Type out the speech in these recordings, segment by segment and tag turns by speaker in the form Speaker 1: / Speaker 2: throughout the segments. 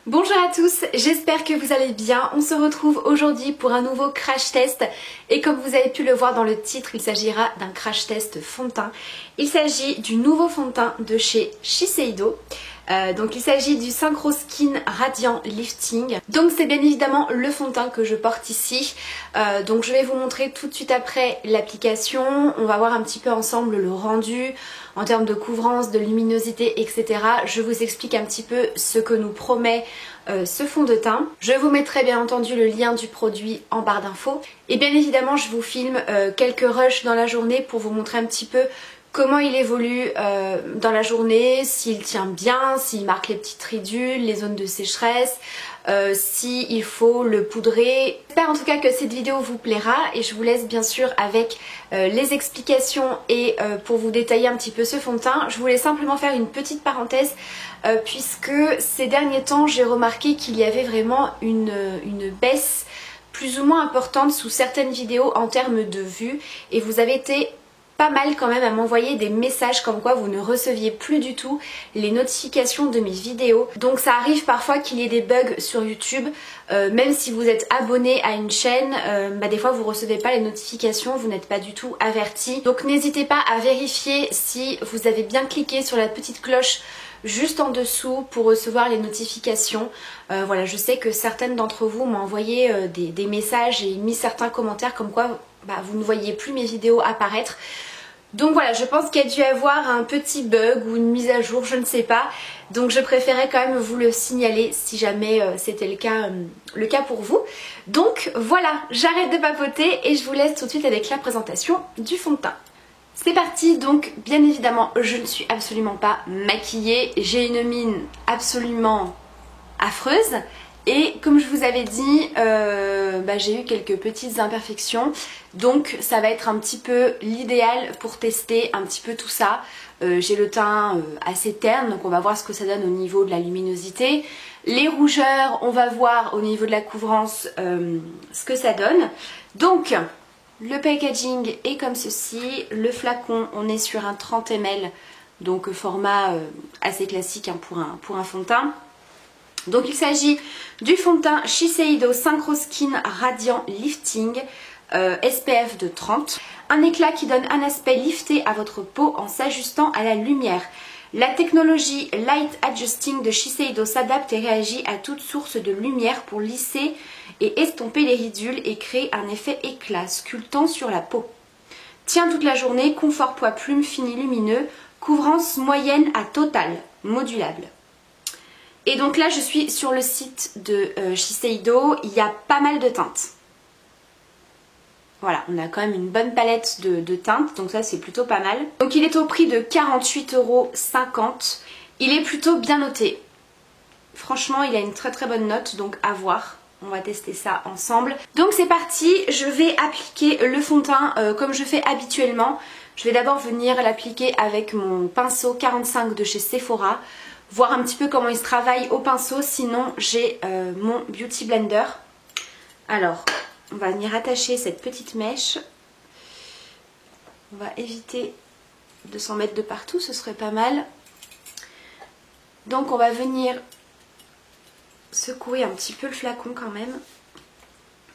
Speaker 1: Bonjour à tous, j'espère que vous allez bien. On se retrouve aujourd'hui pour un nouveau crash test et comme vous avez pu le voir dans le titre, il s'agira d'un crash test fond de teint. Il s'agit du nouveau fond de teint de chez Shiseido. Donc il s'agit du Synchro Skin Radiant Lifting. Donc c'est bien évidemment le fond de teint que je porte ici. Donc je vais vous montrer tout de suite après l'application. On va voir un petit peu ensemble le rendu en termes de couvrance, de luminosité, etc. Je vous explique un petit peu ce que nous promet ce fond de teint. Je vous mettrai bien entendu le lien du produit en barre d'infos. Et bien évidemment je vous filme quelques rushs dans la journée pour vous montrer un petit peu comment il évolue dans la journée, s'il tient bien, s'il marque les petites ridules, les zones de sécheresse, s'il faut le poudrer. J'espère en tout cas que cette vidéo vous plaira et je vous laisse bien sûr avec les explications et pour vous détailler un petit peu ce fond de teint. Je voulais simplement faire une petite parenthèse puisque ces derniers temps j'ai remarqué qu'il y avait vraiment une baisse plus ou moins importante sous certaines vidéos en termes de vues et vous avez été pas mal quand même à m'envoyer des messages comme quoi vous ne receviez plus du tout les notifications de mes vidéos. Donc ça arrive parfois qu'il y ait des bugs sur YouTube, même si vous êtes abonné à une chaîne, des fois vous recevez pas les notifications, vous n'êtes pas du tout averti. Donc n'hésitez pas à vérifier si vous avez bien cliqué sur la petite cloche juste en dessous pour recevoir les notifications. Voilà, je sais que certaines d'entre vous m'ont envoyé des messages et mis certains commentaires comme quoi vous ne voyez plus mes vidéos apparaître. Donc voilà, je pense qu'il y a dû avoir un petit bug ou une mise à jour, je ne sais pas. Donc je préférais quand même vous le signaler si jamais c'était le cas pour vous. Donc voilà, j'arrête de papoter et je vous laisse tout de suite avec la présentation du fond de teint. C'est parti, donc bien évidemment je ne suis absolument pas maquillée, j'ai une mine absolument affreuse. Et comme je vous avais dit, j'ai eu quelques petites imperfections, donc ça va être un petit peu l'idéal pour tester un petit peu tout ça. J'ai le teint assez terne, donc on va voir ce que ça donne au niveau de la luminosité. Les rougeurs, on va voir au niveau de la couvrance ce que ça donne. Donc le packaging est comme ceci, le flacon on est sur un 30 ml, donc format assez classique hein, pour un fond de teint. Donc il s'agit du fond de teint Shiseido Synchro Skin Radiant Lifting SPF de 30. Un éclat qui donne un aspect lifté à votre peau en s'ajustant à la lumière. La technologie Light Adjusting de Shiseido s'adapte et réagit à toute source de lumière pour lisser et estomper les ridules et créer un effet éclat sculptant sur la peau. Tient toute la journée, confort poids plume fini lumineux, couvrance moyenne à totale, modulable. Et donc là je suis sur le site de Shiseido, il y a pas mal de teintes. Voilà, on a quand même une bonne palette de teintes, donc ça c'est plutôt pas mal. Donc il est au prix de 48,50 €, il est plutôt bien noté. Franchement il a une très très bonne note, donc à voir. On va tester ça ensemble. Donc c'est parti, je vais appliquer le fond de teint comme je fais habituellement. Je vais d'abord venir l'appliquer avec mon pinceau 45 de chez Sephora. Voir un petit peu comment il se travaille au pinceau, sinon j'ai mon Beauty Blender. Alors, on va venir attacher cette petite mèche. On va éviter de s'en mettre de partout, ce serait pas mal. Donc on va venir secouer un petit peu le flacon quand même.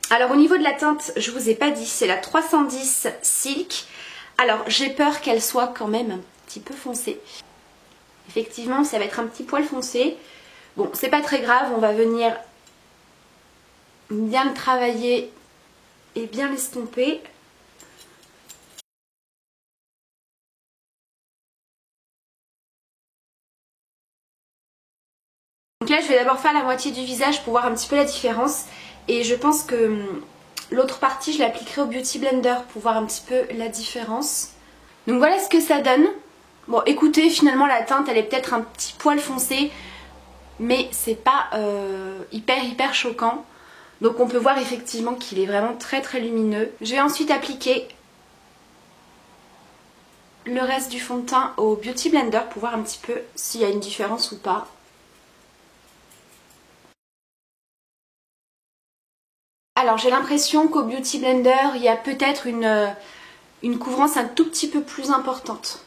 Speaker 1: Alors au niveau de la teinte, je vous ai pas dit, c'est la 310 Silk. Alors j'ai peur qu'elle soit quand même un petit peu foncée. Effectivement, ça va être un petit poil foncé. Bon, c'est pas très grave, on va venir bien le travailler et bien l'estomper. Donc là, je vais d'abord faire la moitié du visage pour voir un petit peu la différence. Et je pense que l'autre partie, je l'appliquerai au Beauty Blender pour voir un petit peu la différence. Donc voilà ce que ça donne. Bon écoutez, finalement la teinte elle est peut-être un petit poil foncé, mais c'est pas hyper choquant. Donc on peut voir effectivement qu'il est vraiment très très lumineux. Je vais ensuite appliquer le reste du fond de teint au Beauty Blender pour voir un petit peu s'il y a une différence ou pas. Alors j'ai l'impression qu'au Beauty Blender il y a peut-être une couvrance un tout petit peu plus importante.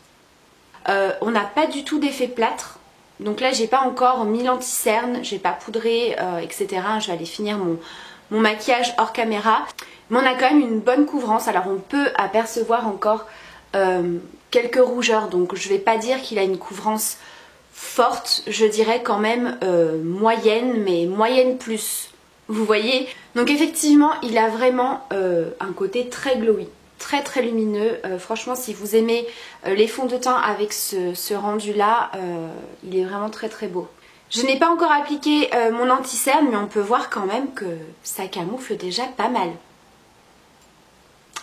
Speaker 1: On n'a pas du tout d'effet plâtre. Donc là j'ai pas encore mis l'anti-cerne, j'ai pas poudré, etc. Je vais aller finir mon maquillage hors caméra. Mais on a quand même une bonne couvrance. Alors on peut apercevoir encore quelques rougeurs. Donc je vais pas dire qu'il a une couvrance forte. Je dirais quand même moyenne, mais moyenne plus. Vous voyez? Donc effectivement il a vraiment un côté très glowy. Très lumineux, franchement si vous aimez les fonds de teint avec ce rendu là, il est vraiment très beau. Je n'ai pas encore appliqué mon anti-cerne, mais on peut voir quand même que ça camoufle déjà pas mal.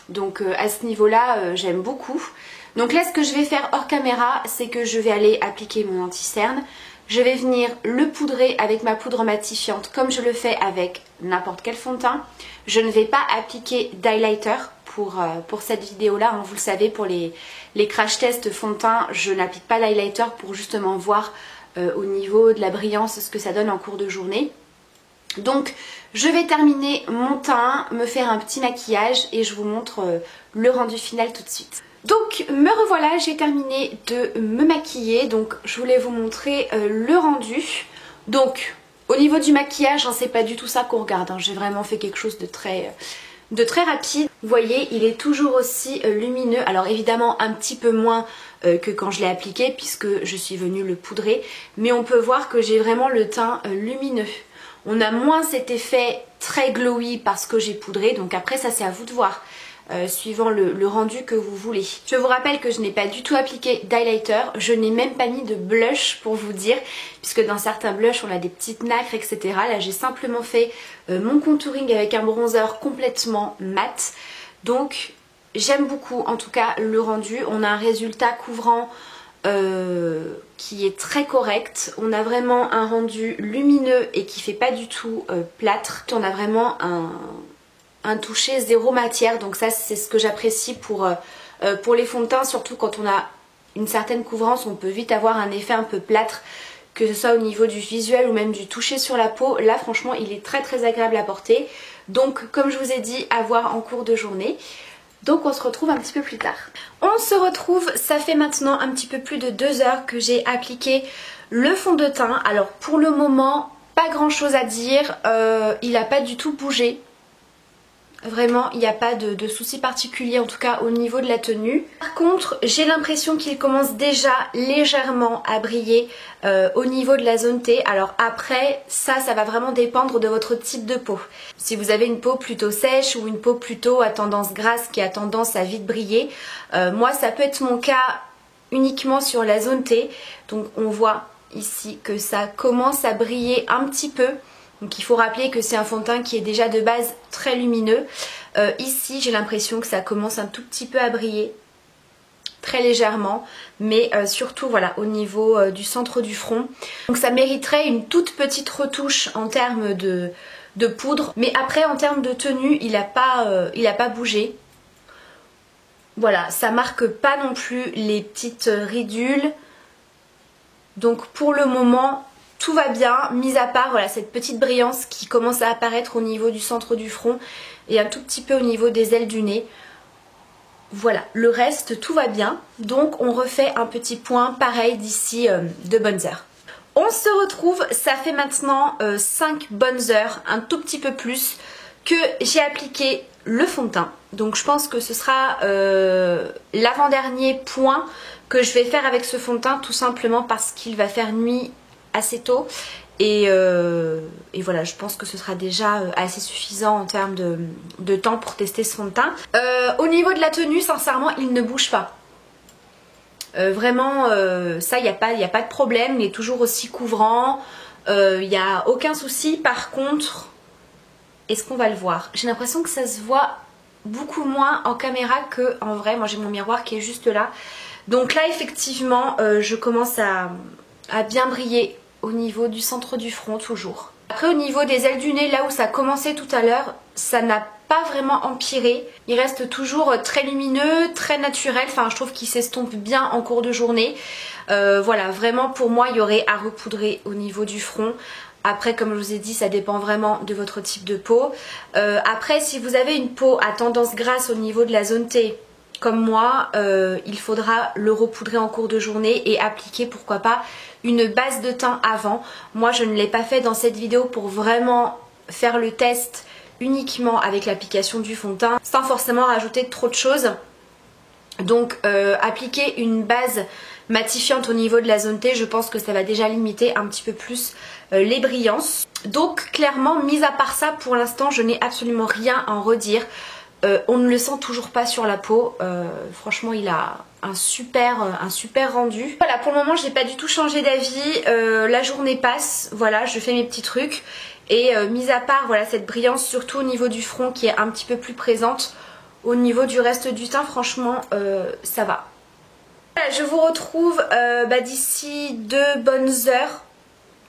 Speaker 1: Donc à ce niveau là j'aime beaucoup. Donc là ce que je vais faire hors caméra, c'est que je vais aller appliquer mon anti-cerne. Je vais venir le poudrer avec ma poudre matifiante comme je le fais avec n'importe quel fond de teint. Je ne vais pas appliquer d'highlighter pour cette vidéo là, hein. Vous le savez, pour les crash tests fond de teint, je n'applique pas d'highlighter pour justement voir au niveau de la brillance ce que ça donne en cours de journée. Donc je vais terminer mon teint, me faire un petit maquillage et je vous montre le rendu final tout de suite. Donc me revoilà, j'ai terminé de me maquiller, donc je voulais vous montrer le rendu. Donc au niveau du maquillage, hein, c'est pas du tout ça qu'on regarde, hein. J'ai vraiment fait quelque chose de très rapide. Vous voyez, il est toujours aussi lumineux. Alors évidemment un petit peu moins que quand je l'ai appliqué puisque je suis venue le poudrer. Mais on peut voir que j'ai vraiment le teint lumineux. On a moins cet effet très glowy parce que j'ai poudré. Donc après ça c'est à vous de voir. Suivant le rendu que vous voulez. Je vous rappelle que je n'ai pas du tout appliqué d'highlighter, je n'ai même pas mis de blush pour vous dire, puisque dans certains blushs on a des petites nacres, etc. Là j'ai simplement fait mon contouring avec un bronzer complètement mat. Donc j'aime beaucoup en tout cas le rendu. On a un résultat couvrant qui est très correct. On a vraiment un rendu lumineux et qui fait pas du tout plâtre. On a vraiment un toucher zéro matière, donc ça c'est ce que j'apprécie pour les fonds de teint, surtout quand on a une certaine couvrance, on peut vite avoir un effet un peu plâtre, que ce soit au niveau du visuel ou même du toucher sur la peau. Là franchement il est très agréable à porter, donc comme je vous ai dit, à voir en cours de journée. Donc on se retrouve un petit peu plus tard. On se retrouve, ça fait maintenant un petit peu plus de 2 heures que j'ai appliqué le fond de teint. Alors pour le moment, pas grand chose à dire, il n'a pas du tout bougé. Vraiment, il n'y a pas de souci particulier, en tout cas au niveau de la tenue. Par contre, j'ai l'impression qu'il commence déjà légèrement à briller au niveau de la zone T. Alors après, ça va vraiment dépendre de votre type de peau. Si vous avez une peau plutôt sèche ou une peau plutôt à tendance grasse qui a tendance à vite briller, moi ça peut être mon cas uniquement sur la zone T. Donc on voit ici que ça commence à briller un petit peu. Donc il faut rappeler que c'est un fond de teint qui est déjà de base très lumineux. Ici j'ai l'impression que ça commence un tout petit peu à briller, très légèrement, mais surtout voilà au niveau du centre du front. Donc ça mériterait une toute petite retouche en termes de poudre, mais après en termes de tenue il a pas bougé. Voilà, ça marque pas non plus les petites ridules. Donc pour le moment tout va bien, mis à part voilà, cette petite brillance qui commence à apparaître au niveau du centre du front et un tout petit peu au niveau des ailes du nez. Voilà, le reste tout va bien. Donc on refait un petit point pareil d'ici de bonnes heures. On se retrouve, ça fait maintenant 5 bonnes heures, un tout petit peu plus, que j'ai appliqué le fond de teint. Donc je pense que ce sera l'avant-dernier point que je vais faire avec ce fond de teint, tout simplement parce qu'il va faire nuit assez tôt et voilà, je pense que ce sera déjà assez suffisant en termes de temps pour tester ce fond de teint. Au niveau de la tenue, sincèrement il ne bouge pas. Vraiment ça il n'y a pas de problème, il est toujours aussi couvrant, il n'y a aucun souci. Par contre, est-ce qu'on va le voir? J'ai l'impression que ça se voit beaucoup moins en caméra que en vrai. Moi j'ai mon miroir qui est juste là, donc là effectivement je commence à bien briller au niveau du centre du front toujours. Après au niveau des ailes du nez, là où ça commençait tout à l'heure, ça n'a pas vraiment empiré. Il reste toujours très lumineux, très naturel, enfin je trouve qu'il s'estompe bien en cours de journée. Voilà, vraiment pour moi il y aurait à repoudrer au niveau du front. Après comme je vous ai dit, ça dépend vraiment de votre type de peau. Après si vous avez une peau à tendance grasse au niveau de la zone T, comme moi, il faudra le repoudrer en cours de journée et appliquer pourquoi pas une base de teint avant. Moi je ne l'ai pas fait dans cette vidéo pour vraiment faire le test uniquement avec l'application du fond de teint sans forcément rajouter trop de choses. Donc appliquer une base matifiante au niveau de la zone T, je pense que ça va déjà limiter un petit peu plus les brillances. Donc clairement, mis à part ça, pour l'instant je n'ai absolument rien à en redire. On ne le sent toujours pas sur la peau, franchement il a un super rendu. Voilà, pour le moment je n'ai pas du tout changé d'avis, la journée passe, voilà, je fais mes petits trucs. Et mis à part voilà, cette brillance surtout au niveau du front qui est un petit peu plus présente, au niveau du reste du teint franchement ça va. Voilà, je vous retrouve d'ici 2 bonnes heures,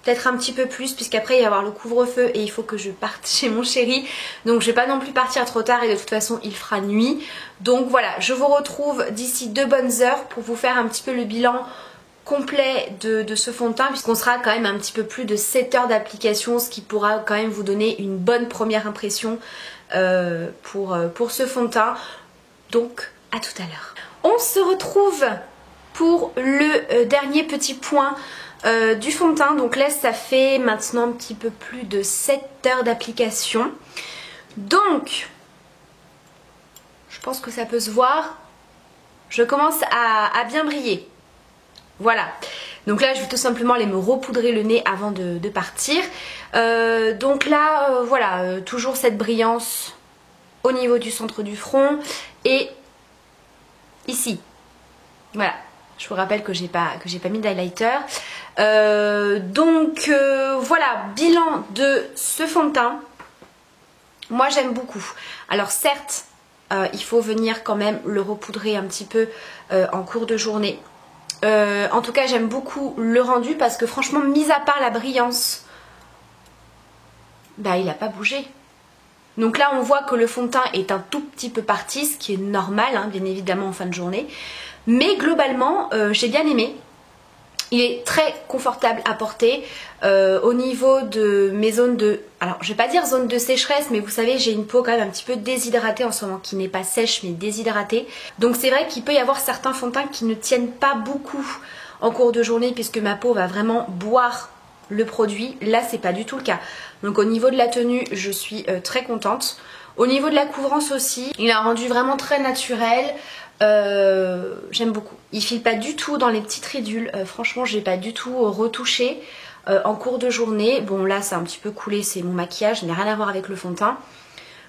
Speaker 1: peut-être un petit peu plus puisqu'après il va y avoir le couvre-feu et il faut que je parte chez mon chéri. Donc je vais pas non plus partir trop tard et de toute façon il fera nuit. Donc voilà, je vous retrouve d'ici 2 bonnes heures pour vous faire un petit peu le bilan complet de ce fond de teint puisqu'on sera quand même un petit peu plus de 7 heures d'application, ce qui pourra quand même vous donner une bonne première impression pour ce fond de teint. Donc à tout à l'heure. On se retrouve pour le dernier petit point du fond de teint. Donc là ça fait maintenant un petit peu plus de 7 heures d'application. Donc je pense que ça peut se voir. Je commence à bien briller. Voilà, donc là je vais tout simplement aller me repoudrer le nez avant de partir. Donc là voilà, toujours cette brillance au niveau du centre du front et ici. Voilà, je vous rappelle que j'ai pas mis d'highlighter. Donc voilà, bilan de ce fond de teint. Moi j'aime beaucoup. Alors certes, il faut venir quand même le repoudrer un petit peu en cours de journée. En tout cas j'aime beaucoup le rendu parce que franchement mis à part la brillance, bah il n'a pas bougé. Donc là on voit que le fond de teint est un tout petit peu parti, ce qui est normal hein, bien évidemment en fin de journée. Mais globalement j'ai bien aimé. Il est très confortable à porter au niveau de mes zones de... Alors je vais pas dire zone de sécheresse, mais vous savez j'ai une peau quand même un petit peu déshydratée en ce moment, qui n'est pas sèche mais déshydratée. Donc c'est vrai qu'il peut y avoir certains fonds de teint qui ne tiennent pas beaucoup en cours de journée puisque ma peau va vraiment boire le produit. Là c'est pas du tout le cas. Donc au niveau de la tenue je suis très contente. Au niveau de la couvrance aussi, il a un rendu vraiment très naturel. J'aime beaucoup. Il file pas du tout dans les petites ridules. Franchement, j'ai pas du tout retouché en cours de journée. Bon, là, c'est un petit peu coulé, c'est mon maquillage, ça n'a rien à voir avec le fond de teint.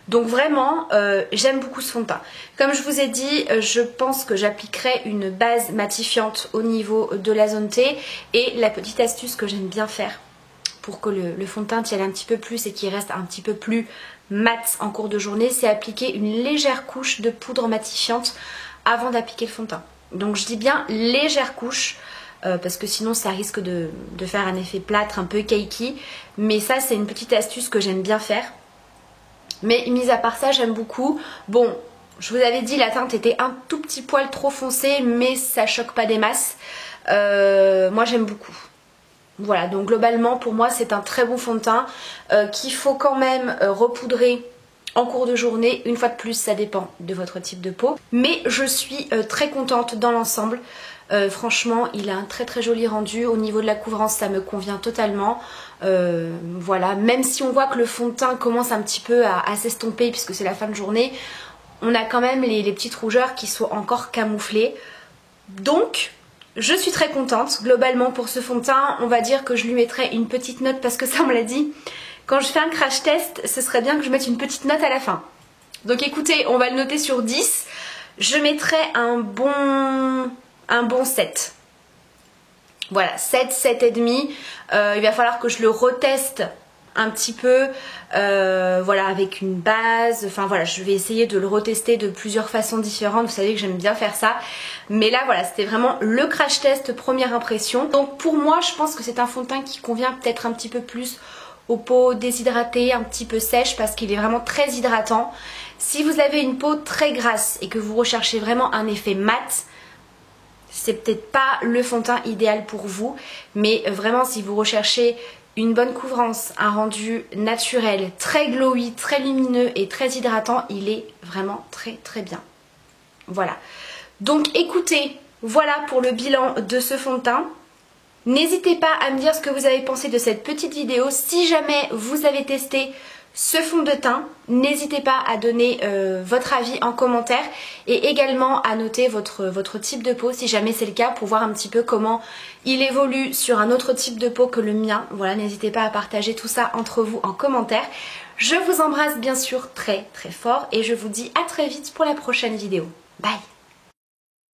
Speaker 1: Donc vraiment, j'aime beaucoup ce fond de teint. Comme je vous ai dit, je pense que j'appliquerai une base matifiante au niveau de la zone T. Et la petite astuce que j'aime bien faire pour que le fond de teint tienne un petit peu plus et qu'il reste un petit peu plus mat en cours de journée, c'est appliquer une légère couche de poudre matifiante avant d'appliquer le fond de teint. Donc je dis bien légère couche parce que sinon ça risque de faire un effet plâtre un peu cakey. Mais ça c'est une petite astuce que j'aime bien faire. Mais mis à part ça j'aime beaucoup. Bon, je vous avais dit la teinte était un tout petit poil trop foncée mais ça choque pas des masses. Moi j'aime beaucoup. Voilà, donc globalement pour moi c'est un très bon fond de teint qu'il faut quand même repoudrer en cours de journée. Une fois de plus ça dépend de votre type de peau. Mais je suis très contente dans l'ensemble. Franchement il a un très très joli rendu. Au niveau de la couvrance ça me convient totalement. Voilà, même si on voit que le fond de teint commence un petit peu à s'estomper puisque c'est la fin de journée, on a quand même les petites rougeurs qui sont encore camouflées. Donc je suis très contente globalement pour ce fond de teint. On va dire que je lui mettrai une petite note parce que ça on me l'a dit. Quand je fais un crash test, ce serait bien que je mette une petite note à la fin. Donc écoutez, on va le noter sur 10. Je mettrai un bon 7. Voilà, 7, 7,5. Il va falloir que je le reteste un petit peu, voilà, avec une base. Enfin voilà, je vais essayer de le retester de plusieurs façons différentes. Vous savez que j'aime bien faire ça. Mais là voilà, c'était vraiment le crash test première impression. Donc pour moi, je pense que c'est un fond de teint qui convient peut-être un petit peu plus aux peaux déshydratées, un petit peu sèches, parce qu'il est vraiment très hydratant. Si vous avez une peau très grasse et que vous recherchez vraiment un effet mat, c'est peut-être pas le fond de teint idéal pour vous. Mais vraiment si vous recherchez une bonne couvrance, un rendu naturel, très glowy, très lumineux et très hydratant, il est vraiment très très bien. Voilà. Donc écoutez, voilà pour le bilan de ce fond de teint. N'hésitez pas à me dire ce que vous avez pensé de cette petite vidéo. Si jamais vous avez testé ce fond de teint, n'hésitez pas à donner votre avis en commentaire et également à noter votre type de peau si jamais c'est le cas pour voir un petit peu comment il évolue sur un autre type de peau que le mien. Voilà, n'hésitez pas à partager tout ça entre vous en commentaire. Je vous embrasse bien sûr très très fort et je vous dis à très vite pour la prochaine vidéo. Bye!